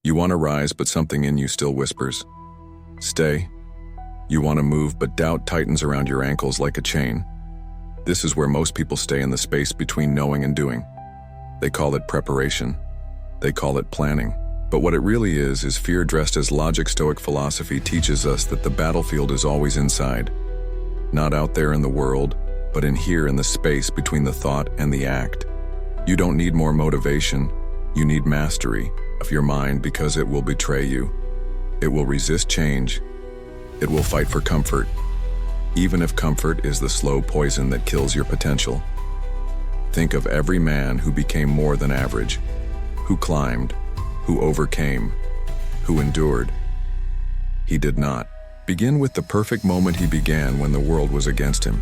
You want to rise, but something in you still whispers, stay. You want to move, but doubt tightens around your ankles like a chain. This is where most people stay, in the space between knowing and doing. They call it preparation. They call it planning. But what it really is fear dressed as logic. Stoic philosophy teaches us that the battlefield is always inside. Not out there in the world, but in here, in the space between the thought and the act. You don't need more motivation. You need mastery of your mind, because it will betray you. It will resist change. It will fight for comfort, even if comfort is the slow poison that kills your potential. Think of every man who became more than average, who climbed, who overcame, who endured. He did not begin with the perfect moment. He began when the world was against him,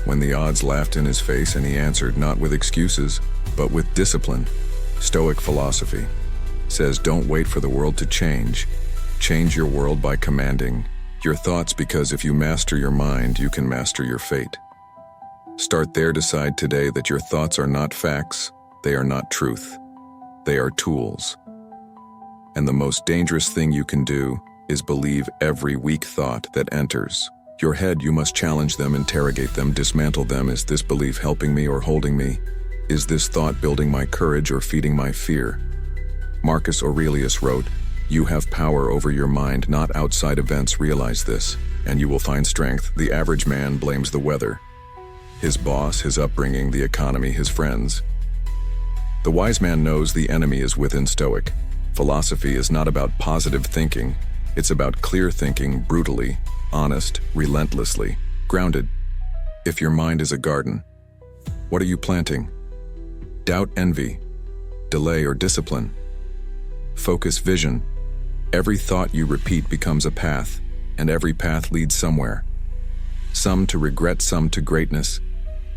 when the odds laughed in his face, and he answered not with excuses, but with discipline. Stoic philosophy says, don't wait for the world to change. Change your world by commanding your thoughts, because if you master your mind, you can master your fate. Start there. Decide today that your thoughts are not facts. They are not truth. They are tools. And the most dangerous thing you can do is believe every weak thought that enters your head. You must challenge them, interrogate them, dismantle them. Is this belief helping me or holding me? Is this thought building my courage or feeding my fear? Marcus Aurelius wrote, "You have power over your mind, not outside events. Realize this, and you will find strength." The average man blames the weather, his boss, his upbringing, the economy, his friends. The wise man knows the enemy is within. Stoic philosophy is not about positive thinking. It's about clear thinking, brutally, honest, relentlessly, grounded. If your mind is a garden, what are you planting? Doubt, envy, delay, or discipline? Focus, vision. Every thought you repeat becomes a path, and every path leads somewhere. Some to regret, some to greatness.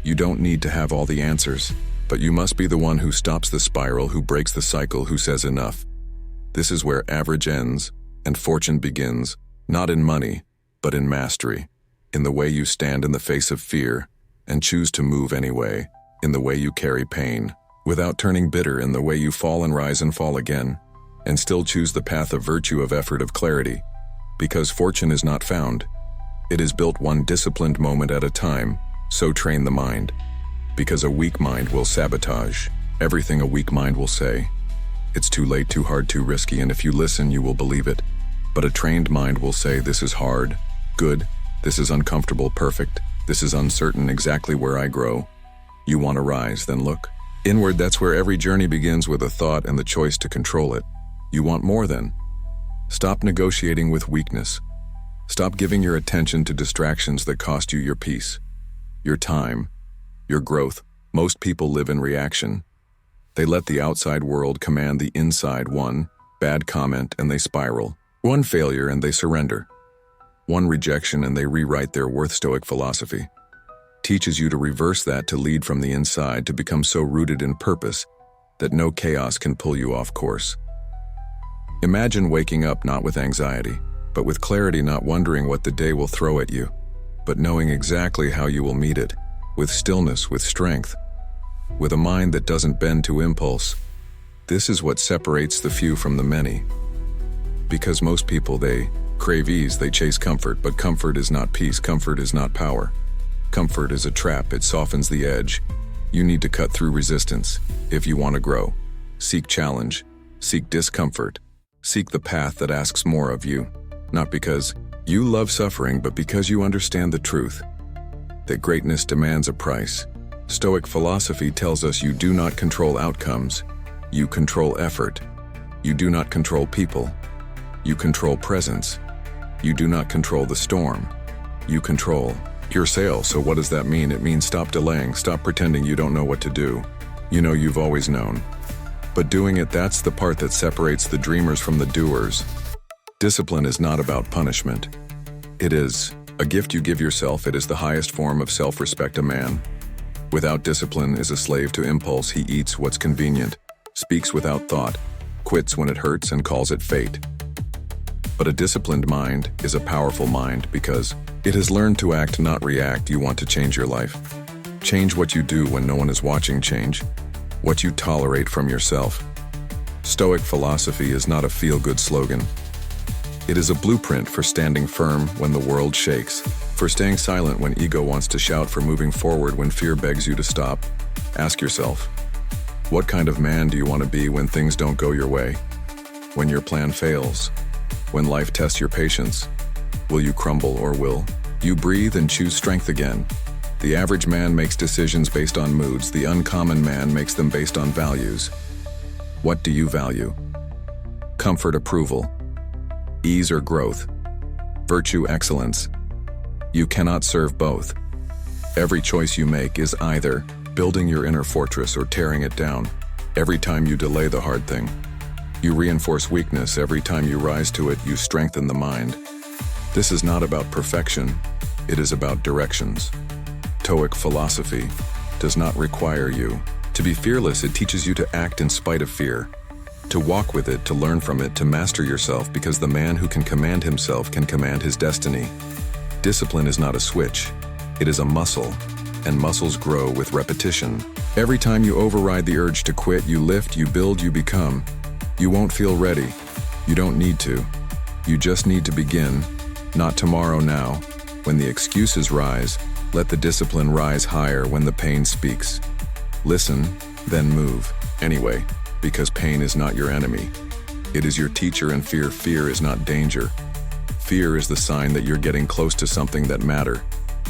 You don't need to have all the answers, but you must be the one who stops the spiral, who breaks the cycle, who says enough. This is where average ends and fortune begins, not in money, but in mastery, in the way you stand in the face of fear and choose to move anyway, in the way you carry pain without turning bitter, in the way you fall and rise and fall again, and still choose the path of virtue, of effort, of clarity. Because fortune is not found. It is built one disciplined moment at a time. So train the mind. Because a weak mind will sabotage everything. A weak mind will say, it's too late, too hard, too risky, and if you listen, you will believe it. But a trained mind will say, this is hard, good, this is uncomfortable, perfect, this is uncertain, exactly where I grow. You want to rise, then look inward. That's where every journey begins, with a thought and the choice to control it. You want more, then? Stop negotiating with weakness. Stop giving your attention to distractions that cost you your peace, your time, your growth. Most people live in reaction. They let the outside world command the inside. One bad comment and they spiral. One failure and they surrender. One rejection and they rewrite their worth. Stoic philosophy teaches you to reverse that, to lead from the inside, to become so rooted in purpose that no chaos can pull you off course. Imagine waking up not with anxiety, but with clarity, not wondering what the day will throw at you, but knowing exactly how you will meet it, with stillness, with strength, with a mind that doesn't bend to impulse. This is what separates the few from the many. Because most people, they crave ease, they chase comfort, but comfort is not peace, comfort is not power. Comfort is a trap, it softens the edge. You need to cut through resistance if you want to grow. Seek challenge, seek discomfort, seek the path that asks more of you, not because you love suffering, but because you understand the truth that greatness demands a price. Stoic philosophy tells us you do not control outcomes, you control effort. You do not control people, you control presence. You do not control the storm, you control your sail. So what does that mean? It means stop delaying, stop pretending you don't know what to do. You know you've always known. But doing it, that's the part that separates the dreamers from the doers. Discipline is not about punishment. It is a gift you give yourself. It is the highest form of self-respect. A man without discipline is a slave to impulse. He eats what's convenient, speaks without thought, quits when it hurts, and calls it fate. But a disciplined mind is a powerful mind because it has learned to act, not react. You want to change your life. Change what you do when no one is watching. Change what you tolerate from yourself. Stoic philosophy is not a feel-good slogan. It is a blueprint for standing firm when the world shakes, for staying silent when ego wants to shout, for moving forward when fear begs you to stop. Ask yourself, what kind of man do you want to be when things don't go your way? When your plan fails? When life tests your patience? Will you crumble, or will you breathe and choose strength again? The average man makes decisions based on moods. The uncommon man makes them based on values. What do you value? Comfort, approval, ease or growth, virtue, excellence. You cannot serve both. Every choice you make is either building your inner fortress or tearing it down. Every time you delay the hard thing, you reinforce weakness. Every time you rise to it, you strengthen the mind. This is not about perfection, it is about directions. Stoic philosophy does not require you to be fearless. It teaches you to act in spite of fear, to walk with it, to learn from it, to master yourself, because the man who can command himself can command his destiny. Discipline is not a switch, it is a muscle, and muscles grow with repetition. Every time you override the urge to quit, you lift, you build, you become. You won't feel ready. You don't need to. You just need to begin. Not tomorrow, now. When the excuses rise, let the discipline rise higher. When the pain speaks, listen, then move. Anyway, because pain is not your enemy. It is your teacher, and fear is not danger. Fear is the sign that you're getting close to something that matters.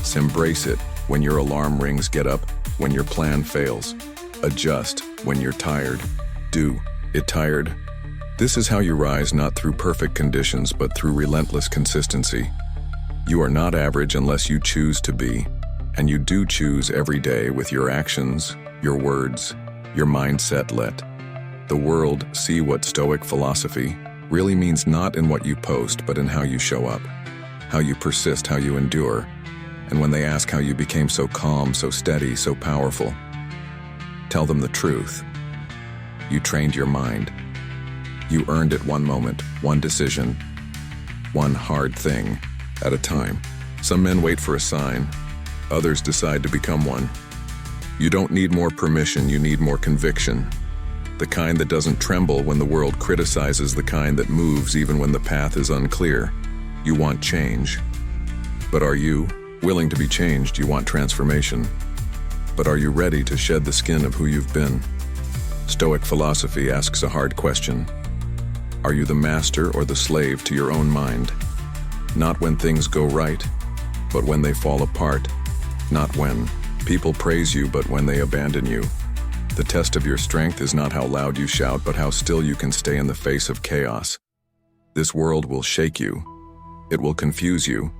So embrace it. When your alarm rings, get up. When your plan fails, adjust. When you're tired, do it tired. This is how you rise, not through perfect conditions, but through relentless consistency. You are not average unless you choose to be, and you do choose every day with your actions, your words, your mindset. Let the world see what Stoic philosophy really means, not in what you post, but in how you show up, how you persist, how you endure. And when they ask how you became so calm, so steady, so powerful, tell them the truth. You trained your mind. You earned it one moment, one decision, one hard thing at a time. Some men wait for a sign, others decide to become one. You don't need more permission, you need more conviction. The kind that doesn't tremble when the world criticizes, the kind that moves even when the path is unclear. You want change. But are you willing to be changed? You want transformation. But are you ready to shed the skin of who you've been? Stoic philosophy asks a hard question. Are you the master or the slave to your own mind? Not when things go right, but when they fall apart. Not when people praise you, but when they abandon you. The test of your strength is not how loud you shout, but how still you can stay in the face of chaos. This world will shake you. It will confuse you.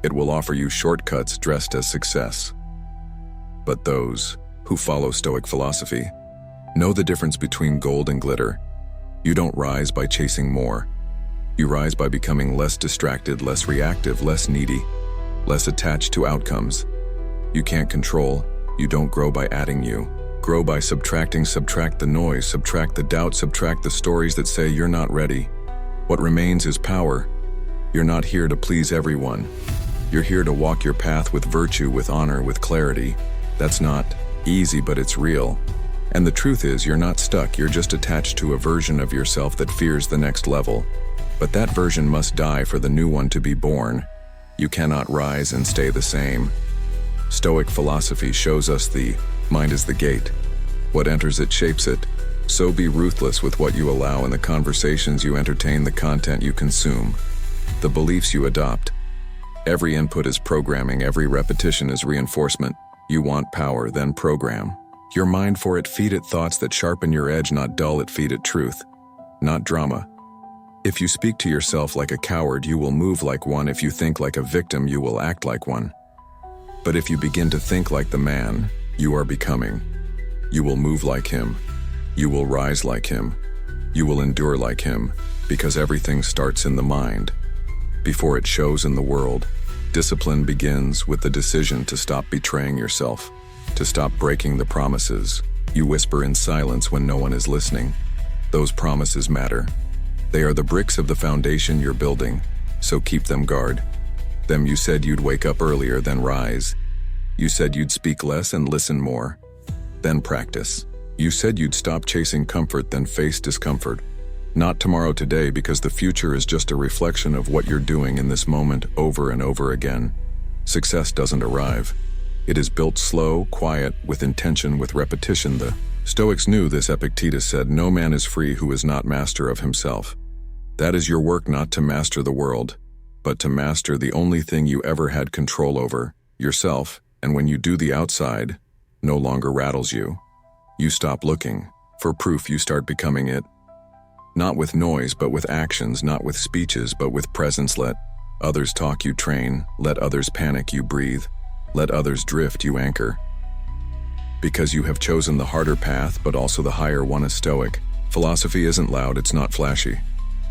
It will offer you shortcuts dressed as success. But those who follow Stoic philosophy know the difference between gold and glitter. You don't rise by chasing more. You rise by becoming less distracted, less reactive, less needy, less attached to outcomes you can't control. You don't grow by adding, you grow by subtracting. Subtract the noise, subtract the doubt, subtract the stories that say you're not ready. What remains is power. You're not here to please everyone. You're here to walk your path with virtue, with honor, with clarity. That's not easy, but it's real. And the truth is, you're not stuck. You're just attached to a version of yourself that fears the next level. But that version must die for the new one to be born. You cannot rise and stay the same. Stoic philosophy shows us the mind is the gate. What enters it shapes it. So be ruthless with what you allow in the conversations you entertain, the content you consume, the beliefs you adopt. Every input is programming, every repetition is reinforcement. You want power, then program your mind for it. Feed it thoughts that sharpen your edge, not dull it. Feed it truth, not drama. If you speak to yourself like a coward, you will move like one. If you think like a victim, you will act like one. But if you begin to think like the man you are becoming, you will move like him. You will rise like him. You will endure like him, because everything starts in the mind before it shows in the world. Discipline begins with the decision to stop betraying yourself, to stop breaking the promises you whisper in silence when no one is listening. Those promises matter. They are the bricks of the foundation you're building, so keep them guard. Them you said you'd wake up earlier, then rise. You said you'd speak less and listen more, then practice. You said you'd stop chasing comfort, then face discomfort. Not tomorrow, today, because the future is just a reflection of what you're doing in this moment over and over again. Success doesn't arrive. It is built slow, quiet, with intention, with repetition. The Stoics knew this. Epictetus said, "No man is free who is not master of himself." That is your work, not to master the world, but to master the only thing you ever had control over, yourself. And when you do, the outside no longer rattles you. You stop looking for proof, you start becoming it. Not with noise, but with actions, not with speeches, but with presence. Let others talk, you train. Let others panic, you breathe. Let others drift, you anchor. Because you have chosen the harder path, but also the higher one. A Stoic philosophy isn't loud, it's not flashy.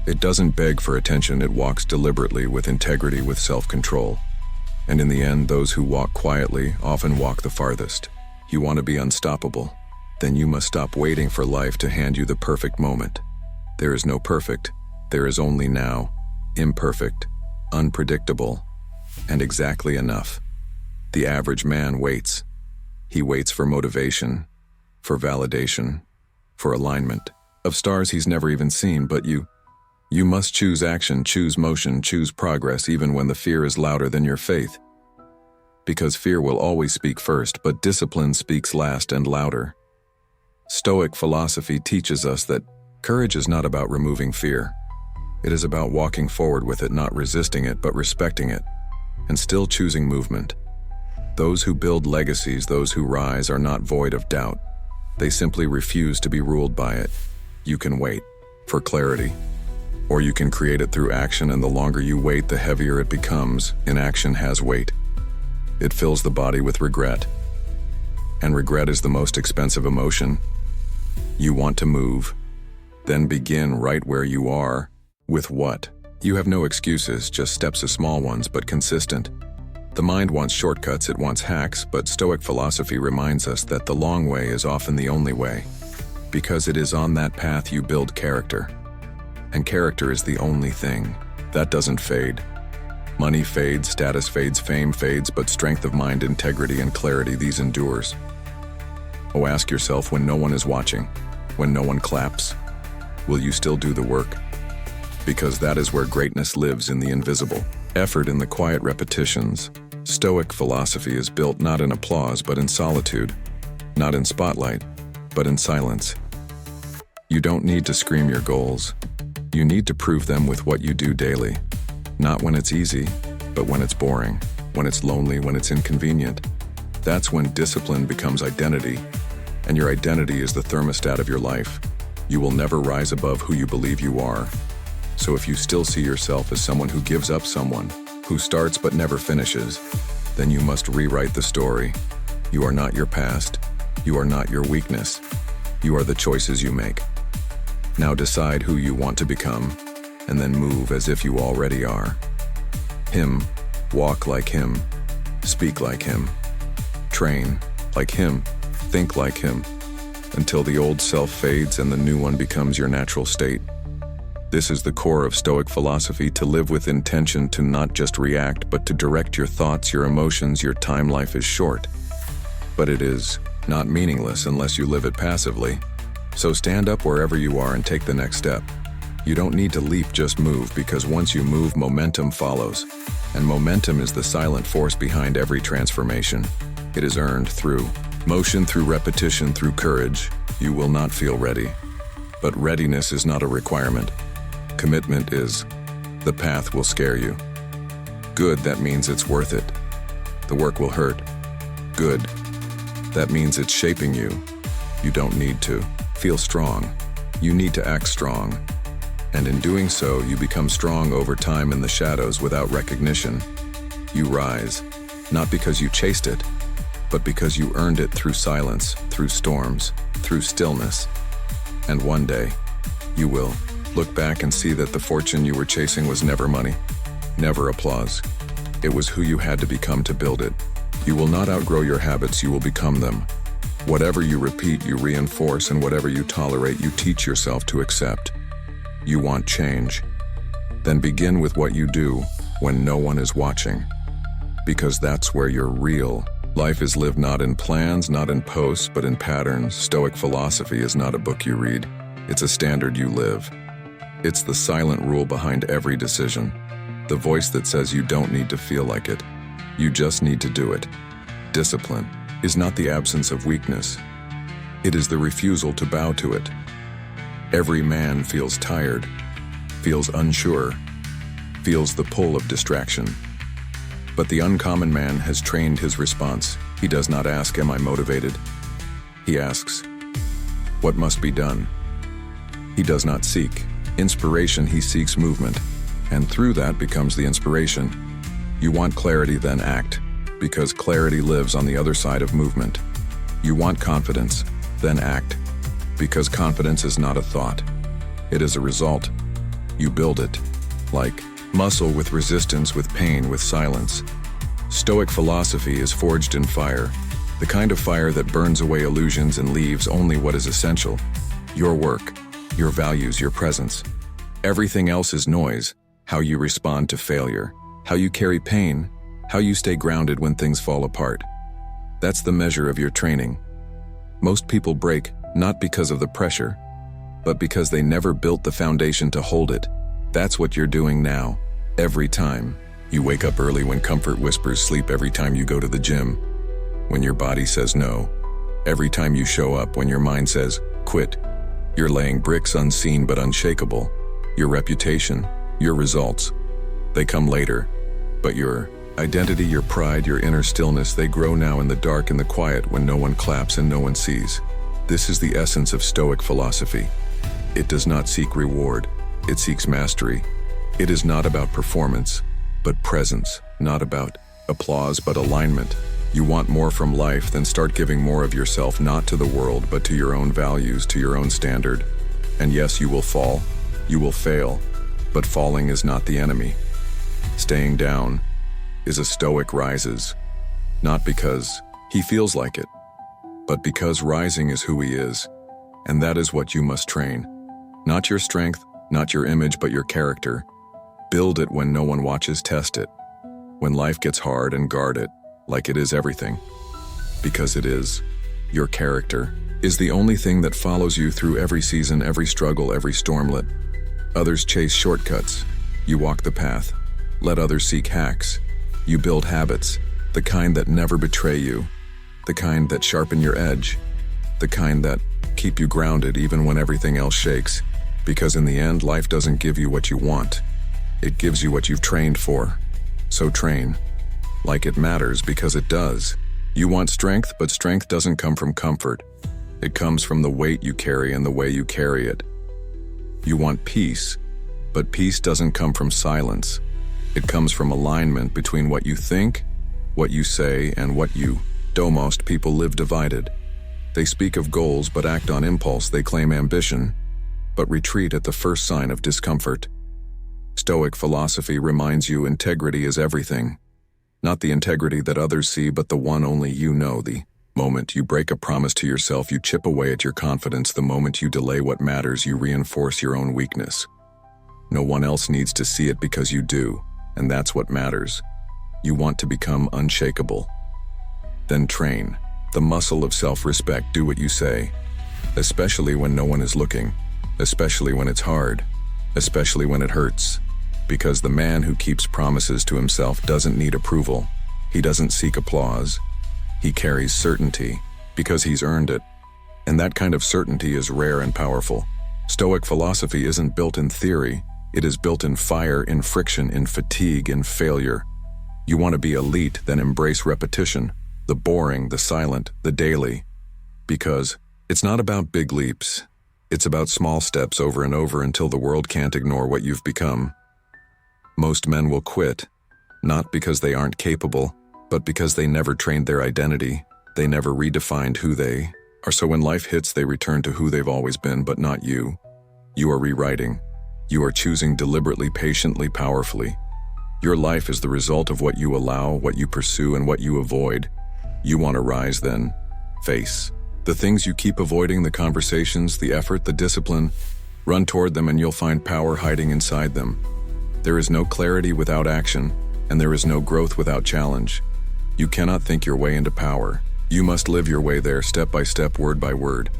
It doesn't beg for attention, it walks deliberately, with integrity, with self-control. And in the end, those who walk quietly often walk the farthest. You want to be unstoppable? Then you must stop waiting for life to hand you the perfect moment. There is no perfect, there is only now, imperfect, unpredictable, and exactly enough. The average man waits. He waits for motivation, for validation, for alignment, of stars he's never even seen. But you must choose action, choose motion, choose progress, even when the fear is louder than your faith. Because fear will always speak first, but discipline speaks last and louder. Stoic philosophy teaches us that courage is not about removing fear. It is about walking forward with it, not resisting it, but respecting it, and still choosing movement. Those who build legacies, those who rise, are not void of doubt. They simply refuse to be ruled by it. You can wait for clarity, or you can create it through action, and the longer you wait, the heavier it becomes. Inaction has weight. It fills the body with regret, and regret is the most expensive emotion. You want to move, then begin right where you are. With what? You have no excuses, just steps, of small ones, but consistent. The mind wants shortcuts, it wants hacks, but Stoic philosophy reminds us that the long way is often the only way, because it is on that path you build character. And character is the only thing that doesn't fade. Money fades, status fades, fame fades, but strength of mind, integrity, and clarity, these endures. Oh, ask yourself, when no one is watching, when no one claps, will you still do the work? Because that is where greatness lives, in the invisible effort, in the quiet repetitions. Stoic philosophy is built not in applause, but in solitude. Not in spotlight, but in silence. You don't need to scream your goals. You need to prove them with what you do daily. Not when it's easy, but when it's boring, when it's lonely, when it's inconvenient. That's when discipline becomes identity, and your identity is the thermostat of your life. You will never rise above who you believe you are. So if you still see yourself as someone who gives up, someone who starts but never finishes, then you must rewrite the story. You are not your past. You are not your weakness. You are the choices you make. Now decide who you want to become, and then move as if you already are. Him, walk like him, speak like him, train like him, think like him, until the old self fades and the new one becomes your natural state. This is the core of Stoic philosophy: to live with intention, to not just react, but to direct your thoughts, your emotions. Your time life is short, but it is not meaningless unless you live it passively. So stand up wherever you are and take the next step. You don't need to leap, just move, because once you move, momentum follows. And momentum is the silent force behind every transformation. It is earned through motion, through repetition, through courage. You will not feel ready, but readiness is not a requirement. Commitment is. The path will scare you. Good, that means it's worth it. The work will hurt. Good, that means it's shaping you. You don't need to feel strong. You need to act strong. And in doing so, you become strong over time in the shadows without recognition. You rise, not because you chased it, but because you earned it through silence, through storms, through stillness. And one day, you will look back and see that the fortune you were chasing was never money, never applause. It was who you had to become to build it. You will not outgrow your habits, you will become them. Whatever you repeat, you reinforce, and whatever you tolerate, you teach yourself to accept. You want change? Then begin with what you do when no one is watching, because that's where your real Life is lived not in plans, not in posts, but in patterns. Stoic philosophy is not a book you read. It's a standard you live. It's the silent rule behind every decision. The voice that says you don't need to feel like it. You just need to do it. Discipline is not the absence of weakness. It is the refusal to bow to it. Every man feels tired, feels unsure, feels the pull of distraction. But the uncommon man has trained his response. He does not ask, "Am I motivated?" He asks, "What must be done?" He does not seek inspiration, he seeks movement. And through that becomes the inspiration. You want clarity, then act, because clarity lives on the other side of movement. You want confidence, then act, because confidence is not a thought. It is a result. You build it, like muscle, with resistance, with pain, with silence. Stoic philosophy is forged in fire, the kind of fire that burns away illusions and leaves only what is essential. Your work, your values, your presence. Everything else is noise. How you respond to failure, how you carry pain, how you stay grounded when things fall apart. That's the measure of your training. Most people break not because of the pressure, but because they never built the foundation to hold it. That's what you're doing now, every time. You wake up early when comfort whispers sleep, every time you go to the gym, when your body says no, every time you show up when your mind says quit. You're laying bricks unseen but unshakable. Your reputation, your results, they come later, but your identity, your pride, your inner stillness, they grow now in the dark, in the quiet, when no one claps and no one sees. This is the essence of Stoic philosophy. It does not seek reward, it seeks mastery. It is not about performance, but presence, not about applause, but alignment. You want more from life, then start giving more of yourself, not to the world, but to your own values, to your own standard. And yes, you will fall, you will fail, but falling is not the enemy. Staying down is a Stoic rises, not because he feels like it, but because rising is who he is, and that is what you must train. Not your strength, not your image, but your character. Build it when no one watches, test it. When life gets hard, and guard it, like it is everything. Because it is. Your character is the only thing that follows you through every season, every struggle, every stormlet. Others chase shortcuts. You walk the path. Let others seek hacks. You build habits, the kind that never betray you, the kind that sharpen your edge, the kind that keep you grounded even when everything else shakes. Because in the end, life doesn't give you what you want. It gives you what you've trained for. So train. Like it matters, because it does. You want strength, but strength doesn't come from comfort. It comes from the weight you carry and the way you carry it. You want peace, but peace doesn't come from silence. It comes from alignment between what you think, what you say, and what you do. Most people live divided. They speak of goals but act on impulse. They claim ambition, but retreat at the first sign of discomfort. Stoic philosophy reminds you integrity is everything. Not the integrity that others see, but the one only you know. The moment you break a promise to yourself, you chip away at your confidence. The moment you delay what matters, you reinforce your own weakness. No one else needs to see it because you do, and that's what matters. You want to become unshakable. Then train the muscle of self-respect. Do what you say, especially when no one is looking, especially when it's hard, especially when it hurts. Because the man who keeps promises to himself doesn't need approval. He doesn't seek applause. He carries certainty because he's earned it. And that kind of certainty is rare and powerful. Stoic philosophy isn't built in theory. It is built in fire, in friction, in fatigue, in failure. You want to be elite, then embrace repetition, the boring, the silent, the daily. Because it's not about big leaps. It's about small steps over and over until the world can't ignore what you've become. Most men will quit, not because they aren't capable, but because they never trained their identity. They never redefined who they are. So when life hits, they return to who they've always been, but not you. You are rewriting. You are choosing deliberately, patiently, powerfully. Your life is the result of what you allow, what you pursue, and what you avoid. You want to rise, then face the things you keep avoiding, the conversations, the effort, the discipline. Run toward them and you'll find power hiding inside them. There is no clarity without action, and there is no growth without challenge. You cannot think your way into power. You must live your way there step by step, word by word.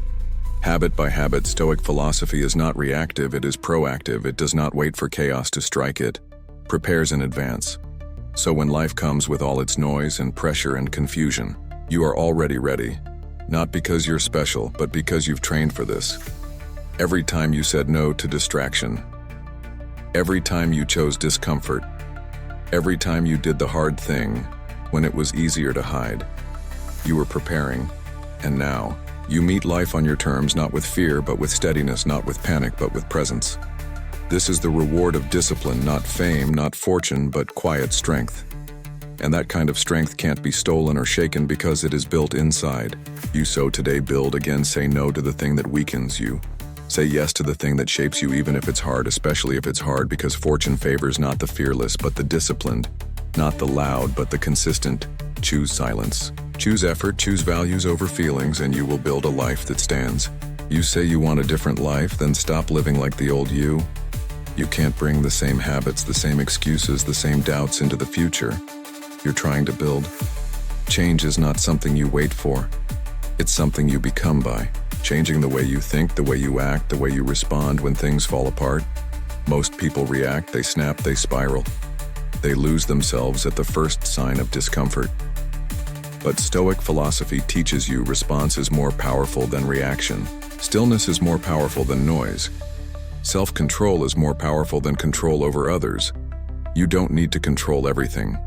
Habit by habit, Stoic philosophy is not reactive, it is proactive. It does not wait for chaos to strike it. Prepares in advance. So when life comes with all its noise and pressure and confusion, you are already ready. Not because you're special, but because you've trained for this. Every time you said no to distraction. Every time you chose discomfort. Every time you did the hard thing when it was easier to hide. You were preparing, and now, you meet life on your terms, not with fear, but with steadiness, not with panic, but with presence. This is the reward of discipline, not fame, not fortune, but quiet strength. And that kind of strength can't be stolen or shaken because it is built inside. You sow today, build again, say no to the thing that weakens you. Say yes to the thing that shapes you, even if it's hard, especially if it's hard, because fortune favors not the fearless, but the disciplined, not the loud, but the consistent. Choose silence. Choose effort, choose values over feelings, and you will build a life that stands. You say you want a different life, then stop living like the old you. You can't bring the same habits, the same excuses, the same doubts into the future you're trying to build. Change is not something you wait for. It's something you become by. Changing the way you think, the way you act, the way you respond when things fall apart. Most people react, they snap, they spiral. They lose themselves at the first sign of discomfort. But Stoic philosophy teaches you response is more powerful than reaction. Stillness is more powerful than noise. Self-control is more powerful than control over others. You don't need to control everything.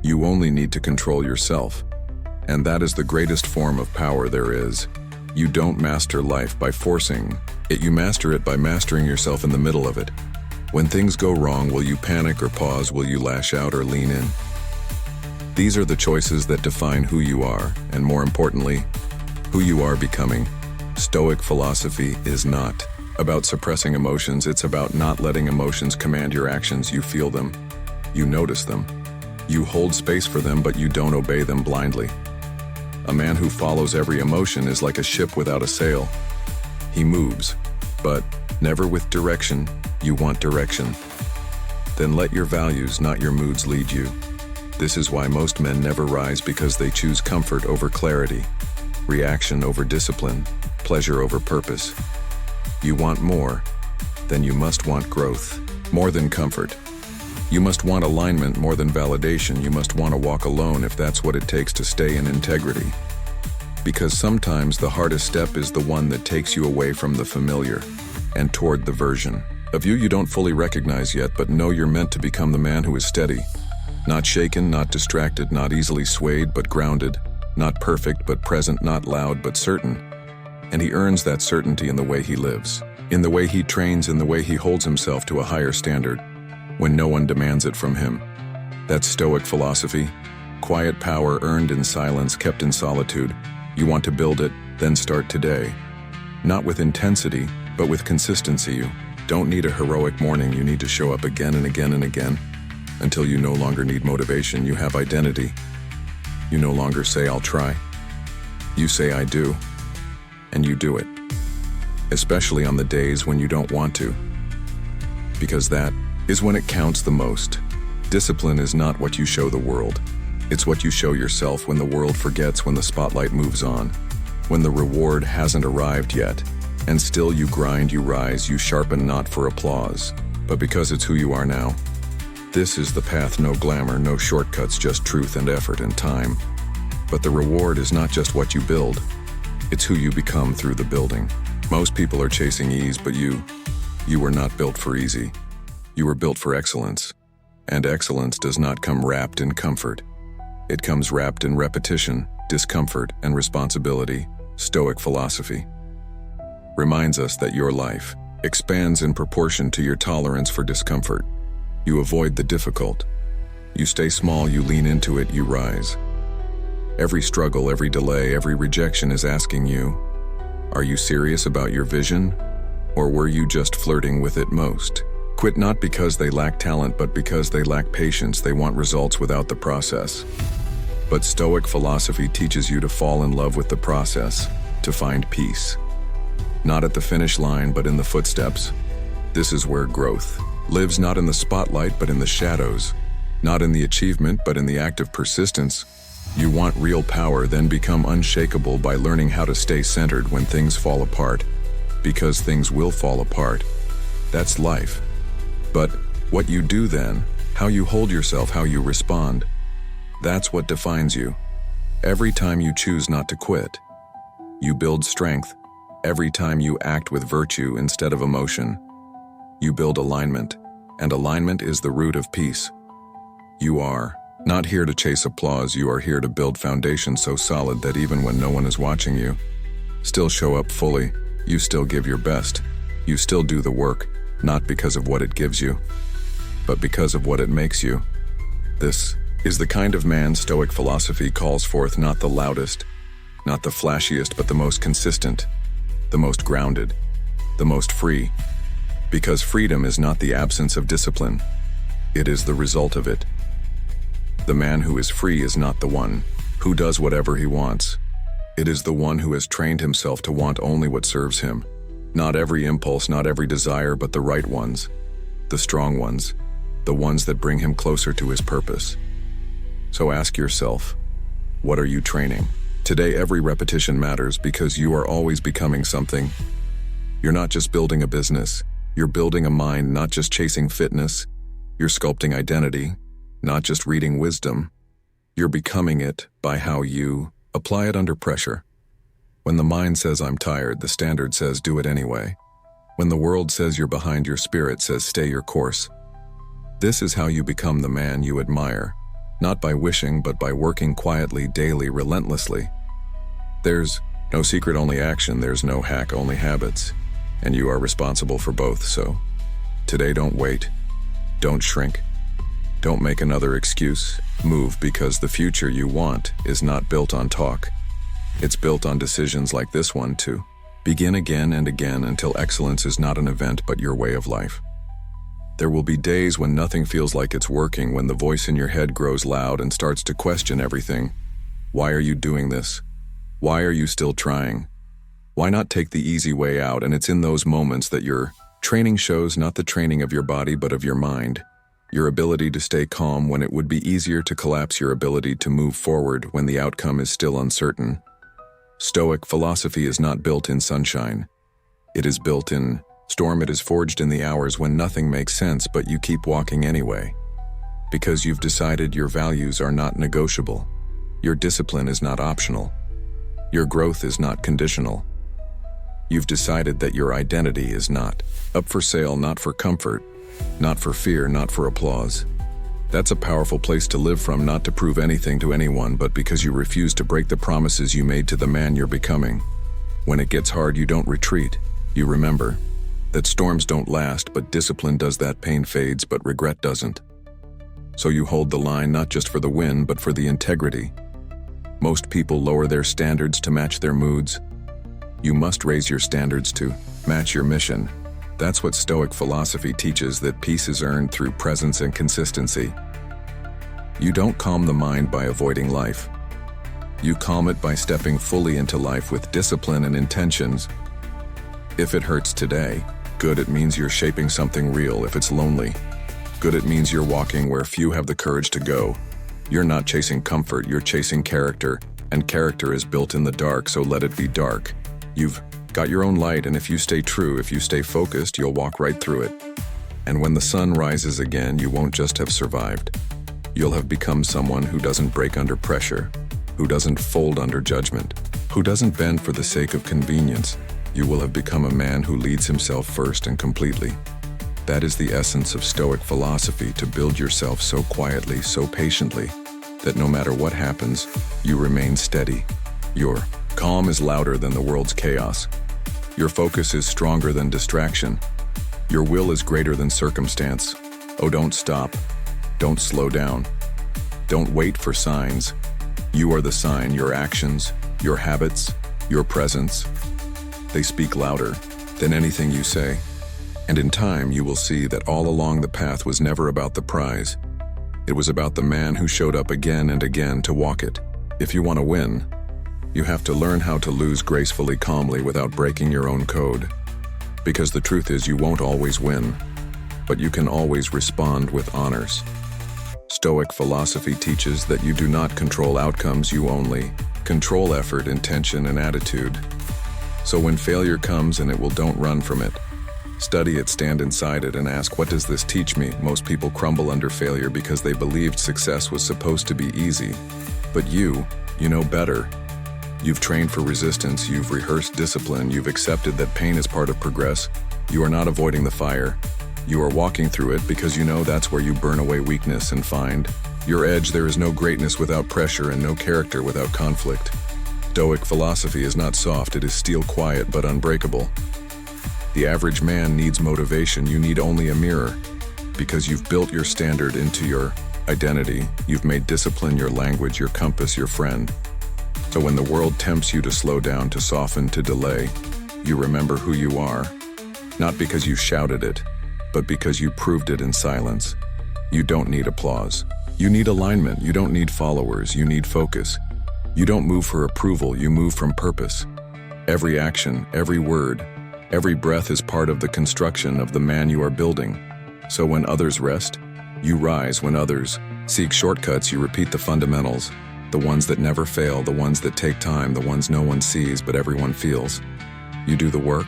You only need to control yourself. And that is the greatest form of power there is. You don't master life by forcing it, you master it by mastering yourself in the middle of it. When things go wrong, will you panic or pause? Will you lash out or lean in? These are the choices that define who you are, and more importantly, who you are becoming. Stoic philosophy is not about suppressing emotions, it's about not letting emotions command your actions. You feel them, you notice them, you hold space for them, but you don't obey them blindly. A man who follows every emotion is like a ship without a sail. He moves, but never with direction. You want direction. Then let your values, not your moods, lead you. This is why most men never rise, because they choose comfort over clarity, reaction over discipline, pleasure over purpose. You want more, then you must want growth, more than comfort. You must want alignment more than validation. You must want to walk alone if that's what it takes to stay in integrity. Because sometimes the hardest step is the one that takes you away from the familiar and toward the version of you don't fully recognize yet, but know you're meant to become the man who is steady. Not shaken, not distracted, not easily swayed, but grounded. Not perfect, but present, not loud, but certain. And he earns that certainty in the way he lives, in the way he trains, in the way he holds himself to a higher standard, when no one demands it from him. That's Stoic philosophy. Quiet power earned in silence, kept in solitude. You want to build it, then start today. Not with intensity, but with consistency. You don't need a heroic morning, you need to show up again and again and again. Until you no longer need motivation, you have identity. You no longer say, I'll try. You say, I do. And you do it. Especially on the days when you don't want to. Because that is when it counts the most. Discipline is not what you show the world. It's what you show yourself when the world forgets, when the spotlight moves on, when the reward hasn't arrived yet. And still you grind, you rise, you sharpen, not for applause, but because it's who you are now. This is the path, no glamour, no shortcuts, just truth and effort and time. But the reward is not just what you build, it's who you become through the building. Most people are chasing ease, but you were not built for easy. You were built for excellence. And excellence does not come wrapped in comfort. It comes wrapped in repetition, discomfort, and responsibility. Stoic philosophy reminds us that your life expands in proportion to your tolerance for discomfort. You avoid the difficult. You stay small, you lean into it, you rise. Every struggle, every delay, every rejection is asking you, are you serious about your vision? Or were you just flirting with it most? Quit not because they lack talent, but because they lack patience. They want results without the process. But Stoic philosophy teaches you to fall in love with the process, to find peace. Not at the finish line, but in the footsteps. This is where growth lives, not in the spotlight, but in the shadows. Not in the achievement, but in the act of persistence. You want real power, then become unshakable by learning how to stay centered when things fall apart. Because things will fall apart. That's life. But what you do then, how you hold yourself, how you respond, that's what defines you. Every time you choose not to quit, you build strength. Every time you act with virtue instead of emotion, you build alignment, and alignment is the root of peace. You are not here to chase applause, you are here to build foundations so solid that even when no one is watching you, still show up fully, you still give your best, you still do the work, not because of what it gives you, but because of what it makes you. This is the kind of man Stoic philosophy calls forth, not the loudest, not the flashiest, but the most consistent, the most grounded, the most free. Because freedom is not the absence of discipline, it is the result of it. The man who is free is not the one who does whatever he wants. It is the one who has trained himself to want only what serves him. Not every impulse, not every desire, but the right ones, the strong ones, the ones that bring him closer to his purpose. So ask yourself, what are you training? Today, every repetition matters because you are always becoming something. You're not just building a business, you're building a mind, not just chasing fitness. You're sculpting identity, not just reading wisdom. You're becoming it by how you apply it under pressure. When the mind says I'm tired, the standard says do it anyway. When the world says you're behind, your spirit says stay your course. This is how you become the man you admire, not by wishing but by working quietly, daily, relentlessly. There's no secret, only action. There's no hack, only habits. And you are responsible for both, so today don't wait. Don't shrink. Don't make another excuse. Move, because the future you want is not built on talk. It's built on decisions like this one too. Begin again and again until excellence is not an event but your way of life. There will be days when nothing feels like it's working, when the voice in your head grows loud and starts to question everything. Why are you doing this? Why are you still trying? Why not take the easy way out? And it's in those moments that your training shows, not the training of your body but of your mind. Your ability to stay calm when it would be easier to collapse, your ability to move forward when the outcome is still uncertain. Stoic philosophy is not built in sunshine. It is built in storm. It is forged in the hours when nothing makes sense, but you keep walking anyway. Because you've decided your values are not negotiable. Your discipline is not optional. Your growth is not conditional. You've decided that your identity is not up for sale, not for comfort, not for fear, not for applause. That's a powerful place to live from, not to prove anything to anyone, but because you refuse to break the promises you made to the man you're becoming. When it gets hard, you don't retreat. You remember that storms don't last, but discipline does that. Pain fades, but regret doesn't. So you hold the line, not just for the win, but for the integrity. Most people lower their standards to match their moods. You must raise your standards to match your mission. That's what Stoic philosophy teaches, that peace is earned through presence and consistency. You don't calm the mind by avoiding life. You calm it by stepping fully into life with discipline and intentions. If it hurts today, good, it means you're shaping something real. If it's lonely, good, it means you're walking where few have the courage to go. You're not chasing comfort, you're chasing character, and character is built in the dark, so let it be dark. You've got your own light, and if you stay true, if you stay focused, you'll walk right through it. And when the sun rises again, you won't just have survived. You'll have become someone who doesn't break under pressure, who doesn't fold under judgment, who doesn't bend for the sake of convenience. You will have become a man who leads himself first and completely. That is the essence of Stoic philosophy, to build yourself so quietly, so patiently, that no matter what happens, you remain steady. Your calm is louder than the world's chaos. Your focus is stronger than distraction. Your will is greater than circumstance. Oh, don't stop. Don't slow down. Don't wait for signs. You are the sign. Your actions, your habits, your presence, they speak louder than anything you say. And in time, you will see that all along the path was never about the prize. It was about the man who showed up again and again to walk it. If you want to win, you have to learn how to lose gracefully, calmly, without breaking your own code. Because the truth is, you won't always win, but you can always respond with honors. Stoic philosophy teaches that you do not control outcomes, you only control effort, intention, and attitude. So when failure comes and it will, don't run from it. Study it, stand inside it, and ask, what does this teach me? Most people crumble under failure because they believed success was supposed to be easy. But you know better. You've trained for resistance, you've rehearsed discipline, you've accepted that pain is part of progress. You are not avoiding the fire. You are walking through it because you know that's where you burn away weakness and find your edge. There is no greatness without pressure and no character without conflict. Stoic philosophy is not soft, it is steel, quiet but unbreakable. The average man needs motivation, you need only a mirror. Because you've built your standard into your identity, you've made discipline your language, your compass, your friend. So when the world tempts you to slow down, to soften, to delay, you remember who you are. Not because you shouted it, but because you proved it in silence. You don't need applause. You need alignment. You don't need followers. You need focus. You don't move for approval. You move from purpose. Every action, every word, every breath is part of the construction of the man you are building. So when others rest, you rise. When others seek shortcuts, you repeat the fundamentals. The ones that never fail, the ones that take time, the ones no one sees but everyone feels. You do the work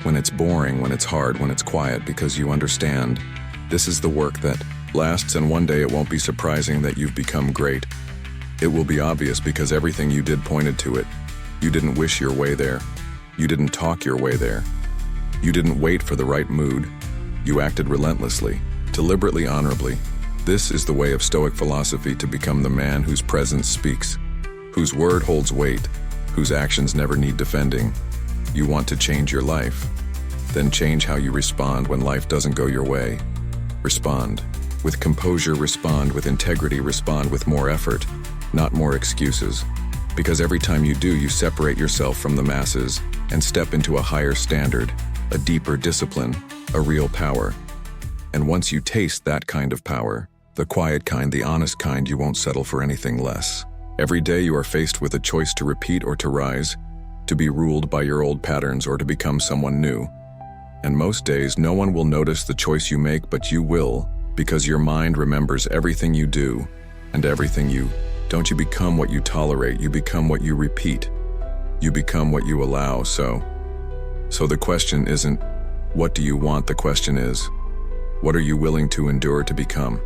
when it's boring, when it's hard, when it's quiet, because you understand this is the work that lasts, and one day it won't be surprising that you've become great. It will be obvious because everything you did pointed to it. You didn't wish your way there. You didn't talk your way there. You didn't wait for the right mood. You acted relentlessly, deliberately, honorably. This is the way of Stoic philosophy, to become the man whose presence speaks, whose word holds weight, whose actions never need defending. You want to change your life? Then change how you respond when life doesn't go your way. Respond with composure, respond with integrity, respond with more effort, not more excuses. Because every time you do, you separate yourself from the masses and step into a higher standard, a deeper discipline, a real power. And once you taste that kind of power, the quiet kind, the honest kind, you won't settle for anything less. Every day you are faced with a choice to repeat or to rise, to be ruled by your old patterns or to become someone new. And most days, no one will notice the choice you make, but you will, because your mind remembers everything you do and everything you don't. You become what you tolerate, you become what you repeat, you become what you allow. So the question isn't, what do you want? The question is, what are you willing to endure to become?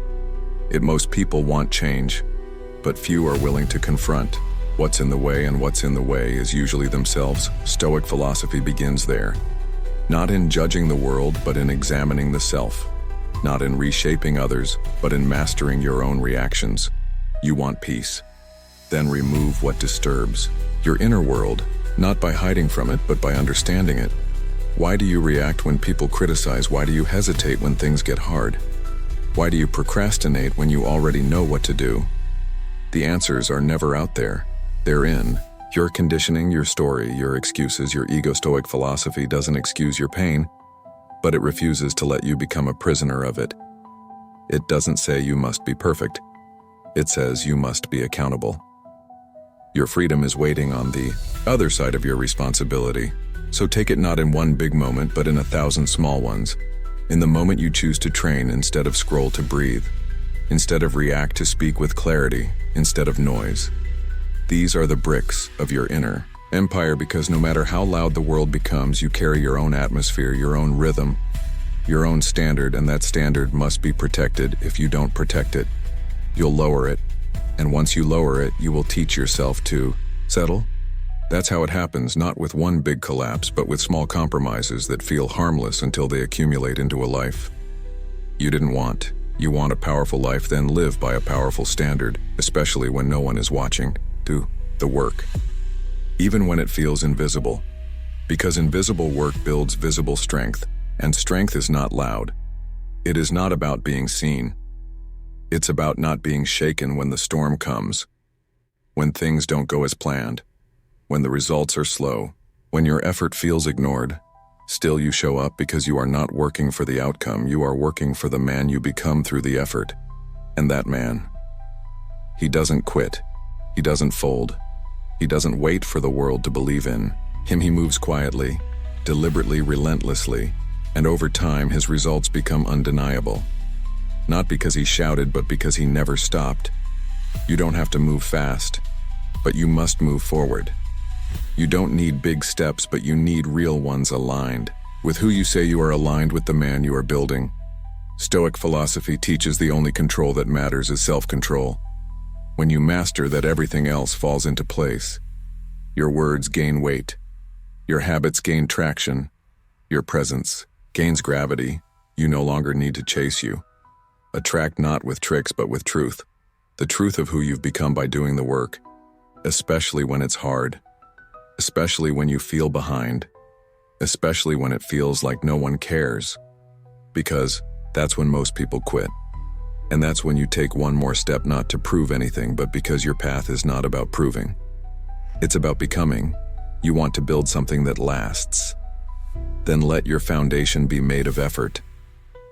Most people want change, but few are willing to confront what's in the way, and what's in the way is usually themselves. Stoic philosophy begins there. Not in judging the world, but in examining the self. Not in reshaping others, but in mastering your own reactions. You want peace. Then remove what disturbs your inner world, not by hiding from it, but by understanding it. Why do you react when people criticize? Why do you hesitate when things get hard? Why do you procrastinate when you already know what to do? The answers are never out there. They're in your conditioning, your story, your excuses, your ego. Stoic philosophy doesn't excuse your pain, but it refuses to let you become a prisoner of it. It doesn't say you must be perfect. It says you must be accountable. Your freedom is waiting on the other side of your responsibility. So take it not in one big moment, but in 1,000 small ones. In the moment you choose to train instead of scroll, to breathe. Instead of react, to speak with clarity instead of noise. These are the bricks of your inner empire, because no matter how loud the world becomes, you carry your own atmosphere, your own rhythm, your own standard, and that standard must be protected. If you don't protect it, you'll lower it. And once you lower it, you will teach yourself to settle. That's how it happens, not with one big collapse, but with small compromises that feel harmless until they accumulate into a life you didn't want. You want a powerful life, then live by a powerful standard, especially when no one is watching. Do the work, even when it feels invisible. Because invisible work builds visible strength, and strength is not loud. It is not about being seen. It's about not being shaken when the storm comes, when things don't go as planned, when the results are slow, when your effort feels ignored. Still you show up because you are not working for the outcome, you are working for the man you become through the effort. And that man, he doesn't quit, he doesn't fold, he doesn't wait for the world to believe in him. He moves quietly, deliberately, relentlessly, and over time his results become undeniable. Not because he shouted, but because he never stopped. You don't have to move fast, but you must move forward. You don't need big steps, but you need real ones aligned. With who you say you are aligned with the man you are building. Stoic philosophy teaches the only control that matters is self-control. When you master that, everything else falls into place. Your words gain weight. Your habits gain traction. Your presence gains gravity. You no longer need to chase you. Attract not with tricks, but with truth. The truth of who you've become by doing the work. Especially when it's hard. Especially when you feel behind. Especially when it feels like no one cares. Because that's when most people quit. And that's when you take one more step, not to prove anything, but because your path is not about proving. It's about becoming. You want to build something that lasts. Then let your foundation be made of effort.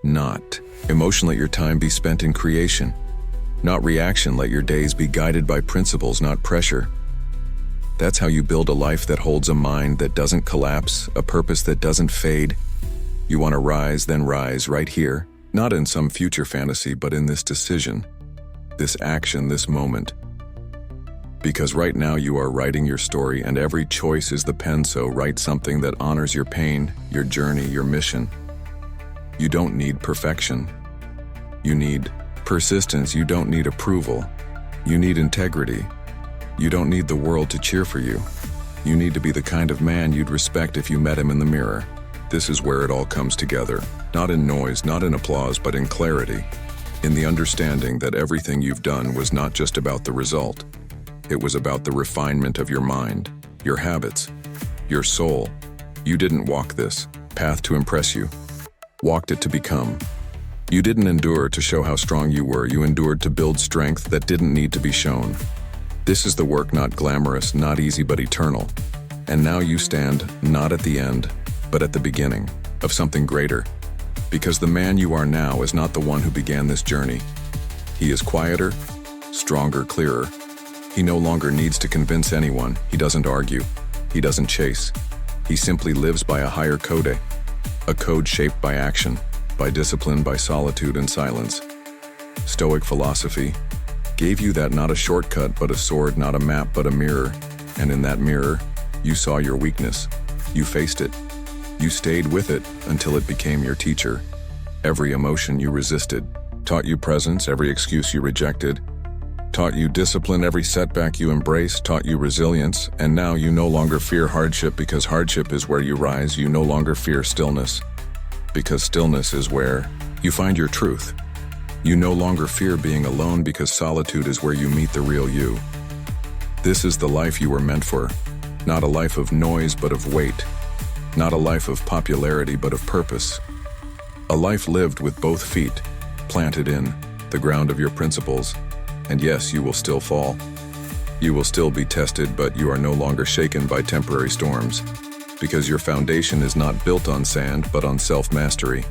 Not emotion. Let your time be spent in creation. Not reaction. Let your days be guided by principles, not pressure. That's how you build a life that holds a mind that doesn't collapse, a purpose that doesn't fade. You want to rise, then rise right here. Not in some future fantasy, but in this decision, this action, this moment. Because right now you are writing your story, and every choice is the pen, so write something that honors your pain, your journey, your mission. You don't need perfection. You need persistence. You don't need approval. You need integrity. You don't need the world to cheer for you. You need to be the kind of man you'd respect if you met him in the mirror. This is where it all comes together. Not in noise, not in applause, but in clarity. In the understanding that everything you've done was not just about the result. It was about the refinement of your mind, your habits, your soul. You didn't walk this path to impress you. Walked it to become. You didn't endure to show how strong you were. You endured to build strength that didn't need to be shown. This is the work, not glamorous, not easy, but eternal. And now you stand not at the end, but at the beginning of something greater. Because the man you are now is not the one who began this journey. He is quieter, stronger, clearer. He no longer needs to convince anyone. He doesn't argue. He doesn't chase. He simply lives by a higher code, a code shaped by action, by discipline, by solitude and silence. Stoic philosophy gave you that, not a shortcut, but a sword, not a map, but a mirror. And in that mirror, you saw your weakness. You faced it. You stayed with it until it became your teacher. Every emotion you resisted taught you presence. Every excuse you rejected taught you discipline. Every setback you embraced taught you resilience. And now you no longer fear hardship, because hardship is where you rise. You no longer fear stillness, because stillness is where you find your truth. You no longer fear being alone, because solitude is where you meet the real you. This is the life you were meant for. Not a life of noise, but of weight. Not a life of popularity, but of purpose. A life lived with both feet planted in the ground of your principles. And yes, you will still fall. You will still be tested, but you are no longer shaken by temporary storms. Because your foundation is not built on sand, but on self-mastery.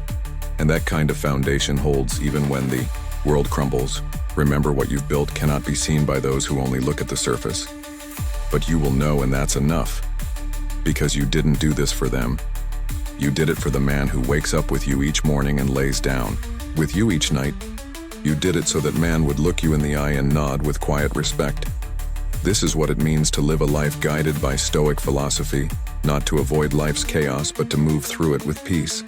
And that kind of foundation holds even when the world crumbles. Remember, what you've built cannot be seen by those who only look at the surface. But you will know, and that's enough. Because you didn't do this for them. You did it for the man who wakes up with you each morning and lays down with you each night. You did it so that man would look you in the eye and nod with quiet respect. This is what it means to live a life guided by Stoic philosophy, not to avoid life's chaos, but to move through it with peace.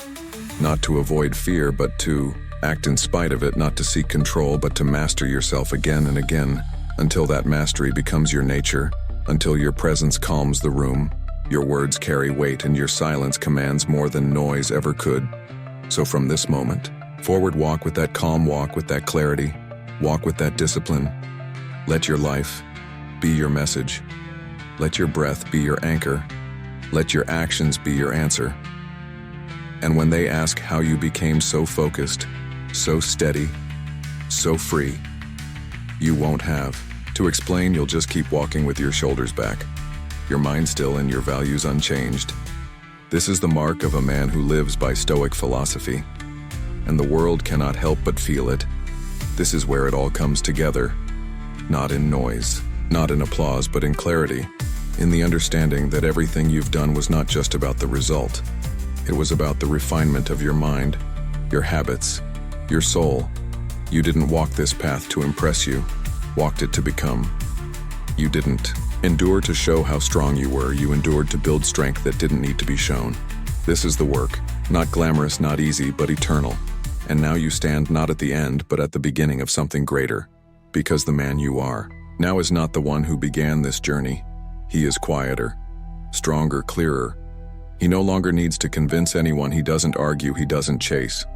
Not to avoid fear, but to act in spite of it. Not to seek control, but to master yourself again and again, until that mastery becomes your nature, until your presence calms the room, your words carry weight, and your silence commands more than noise ever could. So from this moment forward, walk with that calm, walk with that clarity, walk with that discipline. Let your life be your message. Let your breath be your anchor. Let your actions be your answer. And when they ask how you became so focused, so steady, so free, you won't have to explain. You'll just keep walking with your shoulders back, your mind still and your values unchanged. This is the mark of a man who lives by Stoic philosophy, and the world cannot help but feel it. This is where it all comes together, not in noise, not in applause, but in clarity, in the understanding that everything you've done was not just about the result. It was about the refinement of your mind, your habits, your soul. You didn't walk this path to impress you, walked it to become. You didn't endure to show how strong you were, you endured to build strength that didn't need to be shown. This is the work, not glamorous, not easy, but eternal. And now you stand not at the end, but at the beginning of something greater. Because the man you are now is not the one who began this journey. He is quieter, stronger, clearer. He no longer needs to convince anyone, he doesn't argue, he doesn't chase.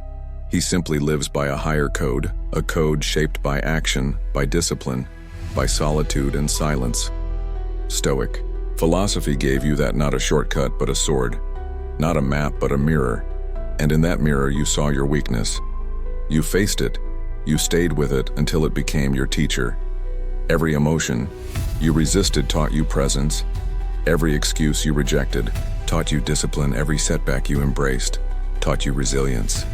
He simply lives by a higher code, a code shaped by action, by discipline, by solitude and silence. Stoic philosophy gave you that, not a shortcut but a sword, not a map but a mirror. And in that mirror you saw your weakness. You faced it, you stayed with it until it became your teacher. Every emotion you resisted taught you presence. Every excuse you rejected taught you discipline. Every setback you embraced taught you resilience.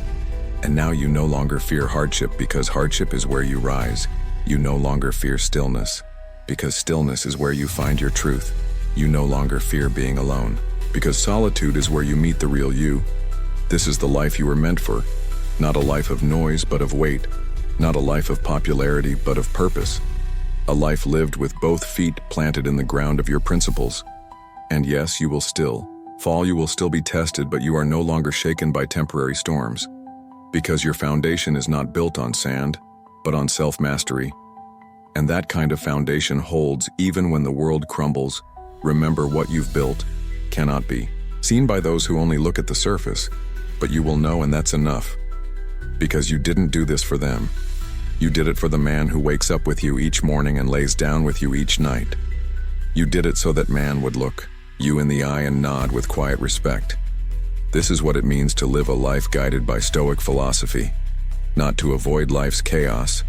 And now you no longer fear hardship, because hardship is where you rise. You no longer fear stillness, because stillness is where you find your truth. You no longer fear being alone, because solitude is where you meet the real you. This is the life you were meant for, not a life of noise but of weight, not a life of popularity but of purpose, a life lived with both feet planted in the ground of your principles. And yes, you will still fall, you will still be tested, but you are no longer shaken by temporary storms, because your foundation is not built on sand, but on self-mastery. And that kind of foundation holds even when the world crumbles. Remember, what you've built cannot be seen by those who only look at the surface, but you will know, and that's enough. Because you didn't do this for them. You did it for the man who wakes up with you each morning and lays down with you each night. You did it so that man would look you in the eye and nod with quiet respect. This is what it means to live a life guided by Stoic philosophy, not to avoid life's chaos,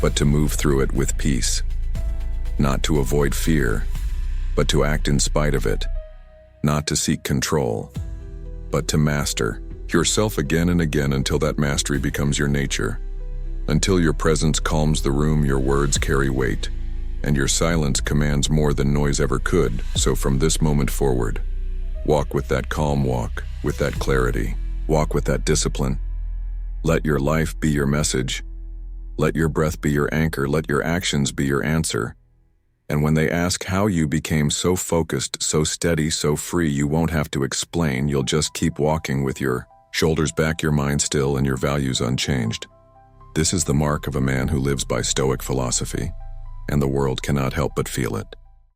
but to move through it with peace. Not to avoid fear, but to act in spite of it. Not to seek control, but to master yourself again and again until that mastery becomes your nature. Until your presence calms the room, your words carry weight, and your silence commands more than noise ever could. So from this moment forward, walk with that calm, walk with that clarity, walk with that discipline. Let your life be your message. Let your breath be your anchor. Let your actions be your answer. And when they ask how you became so focused, so steady, so free, you won't have to explain. You'll just keep walking with your shoulders back, your mind still, and your values unchanged. This is the mark of a man who lives by Stoic philosophy, and the world cannot help but feel it.